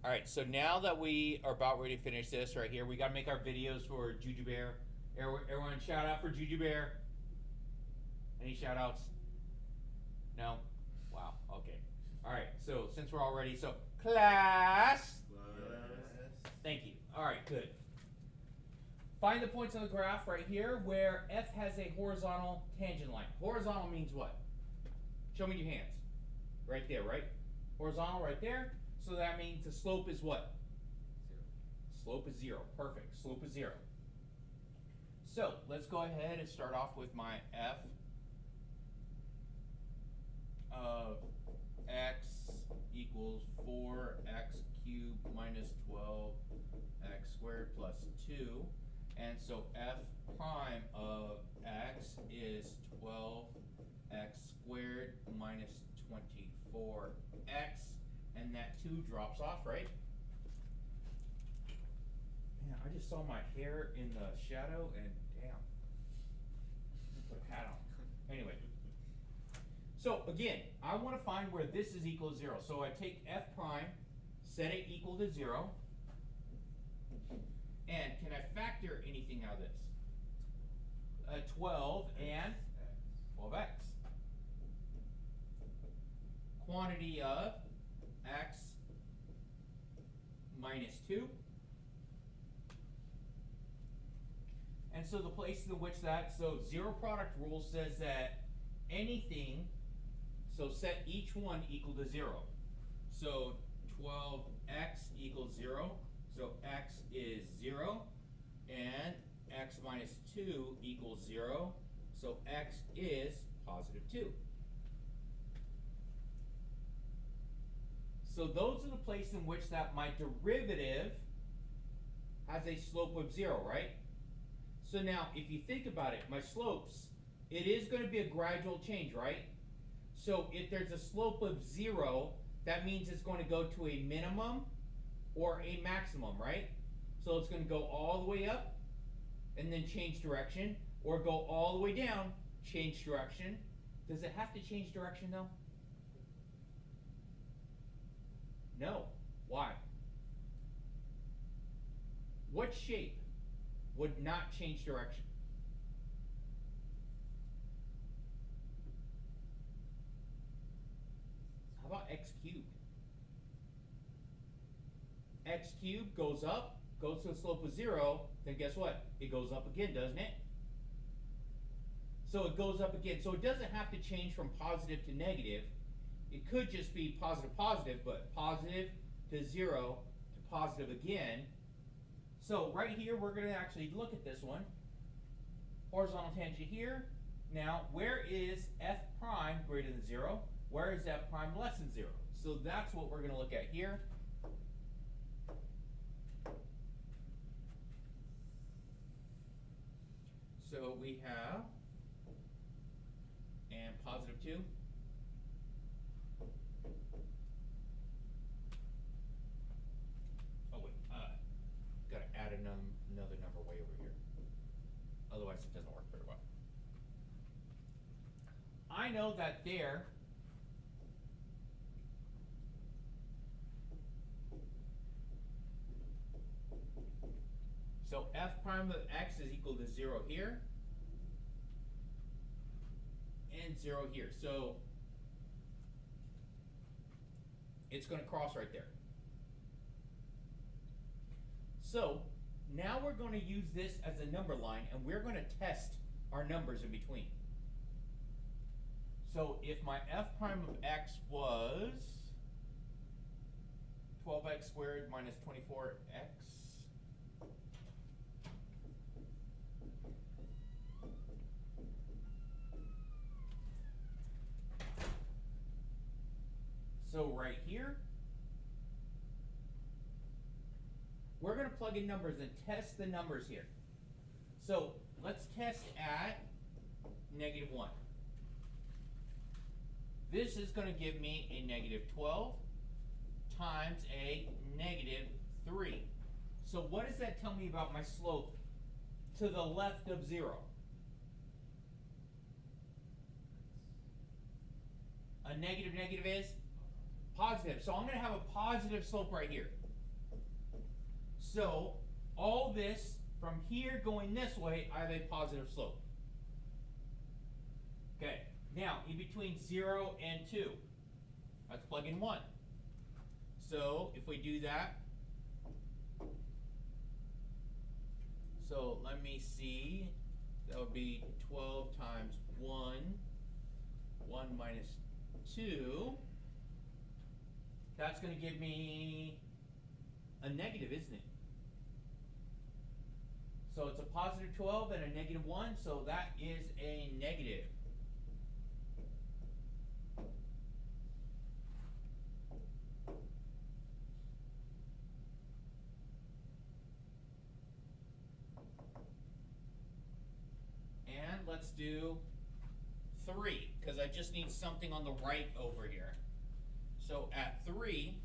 All right, so now that we are about ready to finish this right here, we got to make our videos for Juju Bear. Everyone, shout out for Juju Bear. Any shout outs? No? Wow, okay. All right, so since we're all ready, so class. Yes. Thank you. All right, good. Find the points on the graph right here where F has a horizontal tangent line. Horizontal means what? Show me your hands. Right there, right? Horizontal right there. So that means the slope is what? 0. Slope is 0. Perfect. Slope is 0. So let's go ahead and start off with my F of x equals 4x cubed minus 12x squared plus 2. And so F prime of x is 12x squared minus 24x. And that 2 drops off, right? Man, I just saw my hair in the shadow and damn. Put a hat on. Anyway. So again, I want to find where this is equal to 0. So I take F prime, set it equal to 0. And can I factor anything out of this? 12 and 12x. Quantity of x minus 2. And so the places in which that, so zero product rule says that anything, so set each one equal to 0. So 12x equals 0. So x is 0. And x minus 2 equals 0. So x is positive 2. So those are the places in which that my derivative has a slope of 0, right? So now, if you think about it, my slopes, it is going to be a gradual change, right? So if there's a slope of 0, that means it's going to go to a minimum or a maximum, right? So it's going to go all the way up and then change direction, or go all the way down, change direction. Does it have to change direction though? No. Why? What shape would not change direction? How about x cubed? X cubed goes up, goes to a slope of 0, then guess what? It goes up again, doesn't it? So it goes up again. So it doesn't have to change from positive to negative. It could just be positive, positive, but positive to 0 to positive again. So right here, we're going to actually look at this one. Horizontal tangent here. Now, where is f prime greater than 0? Where is f prime less than 0? So that's what we're going to look at here. So we have, and positive 2. Oh wait, got to add another number way over here. Otherwise it doesn't work very well. I know that there so f prime of x is equal to 0 here and 0 here. So it's going to cross right there. So now we're going to use this as a number line, and we're going to test our numbers in between. So if my f prime of x was 12x squared minus 24x, so right here, we're going to plug in numbers and test the numbers here. So let's test at -1. This is going to give me a -12 times a -3. So what does that tell me about my slope to the left of 0? A negative is positive. So I'm going to have a positive slope right here. So all this from here going this way, I have a positive slope. Okay, now in between 0 and 2, let's plug in 1. So if we do that, so let me see, that would be 12 times 1, 1 minus 2. That's going to give me a negative, isn't it? So it's a positive 12 and a negative 1, so that is a negative. And let's do 3, because I just need something on the right over here. So at 3,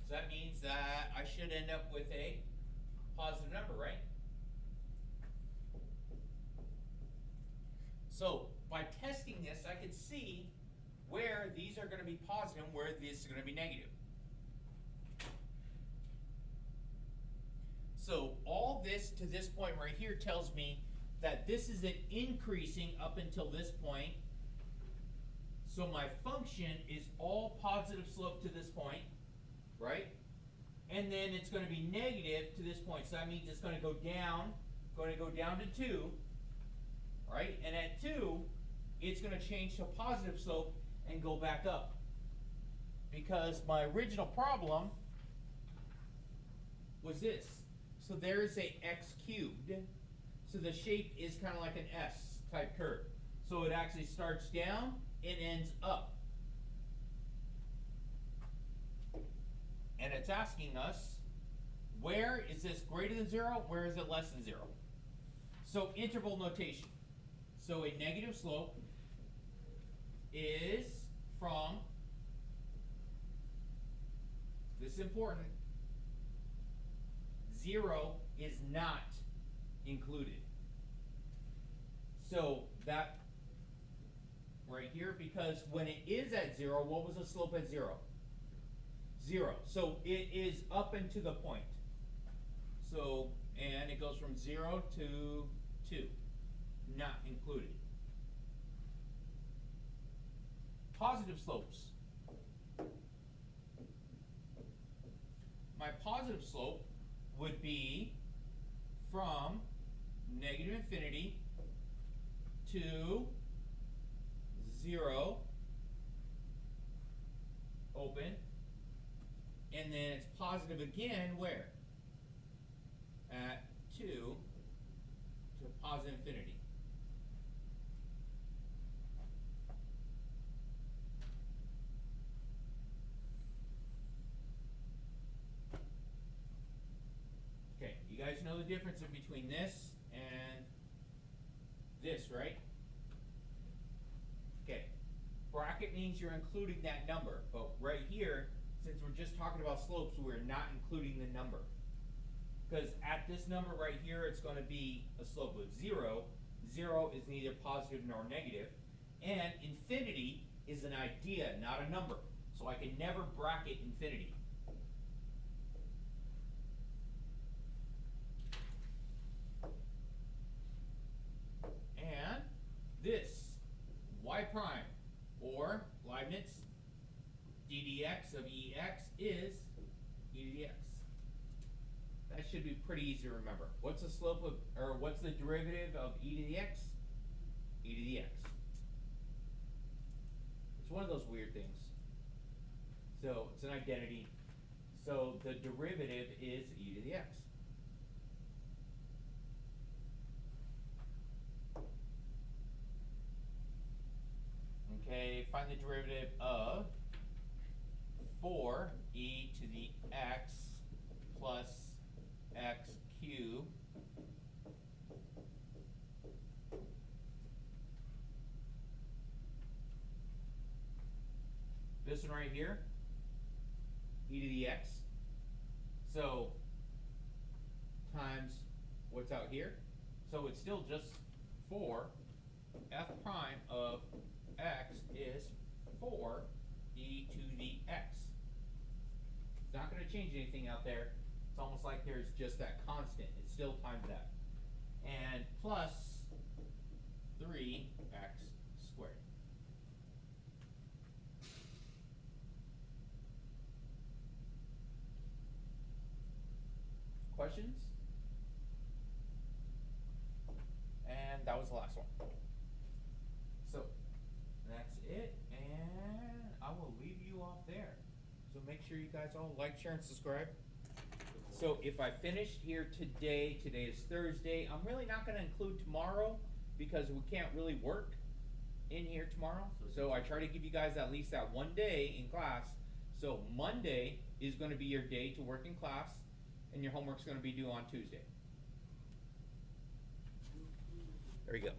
so that means that I should end up with a positive number, right? So by testing this, I can see where these are going to be positive and where this is going to be negative. So all this to this point right here tells me that this is an increasing up until this point. So my function is all positive slope to this point, right? And then it's going to be negative to this point. So that means it's going to go down to 2, right? And at 2, it's going to change to a positive slope and go back up. Because my original problem was this. So there's a x cubed. So the shape is kind of like an S type curve. So it actually starts down and ends up. And it's asking us, where is this greater than 0? Where is it less than 0? So interval notation. So a negative slope is from, this is important, 0 is not included. So that right here, because when it is at 0, what was the slope at 0? 0. So it is up and to the point. So, and it goes from 0 to 2, not included. Positive slopes. My positive slope would be from negative infinity to 0, open, and then it's positive again where? At 2 to positive infinity. Okay, you guys know the difference in between this and this, right? Okay, bracket means you're including that number, but right here, since we're just talking about slopes, we're not including the number. Because at this number right here, it's going to be a slope of 0. 0 is neither positive nor negative. And infinity is an idea, not a number. So I can never bracket infinity. And this, y prime, or Leibniz, d dx of ex is e to the x. That should be pretty easy to remember. What's the slope of, or what's the derivative of e to the x? E to the x. It's one of those weird things. So it's an identity. So the derivative is e to the x. Okay, find the derivative of 4e to the x plus x cubed this one right here, e to the x. So times what's out here. So it's still just 4 f prime of x is 4 e to the x. It's not going to change anything out there. It's almost like there's just that constant. It's still times that. And plus 3x squared. Questions? And that was the last one. So that's it, and I will leave you off there. So make sure you guys all like, share, and subscribe. So if I finished here today is Thursday, I'm really not gonna include tomorrow because we can't really work in here tomorrow. So I try to give you guys at least that one day in class. So Monday is gonna be your day to work in class, and your homework's gonna be due on Tuesday. There you go.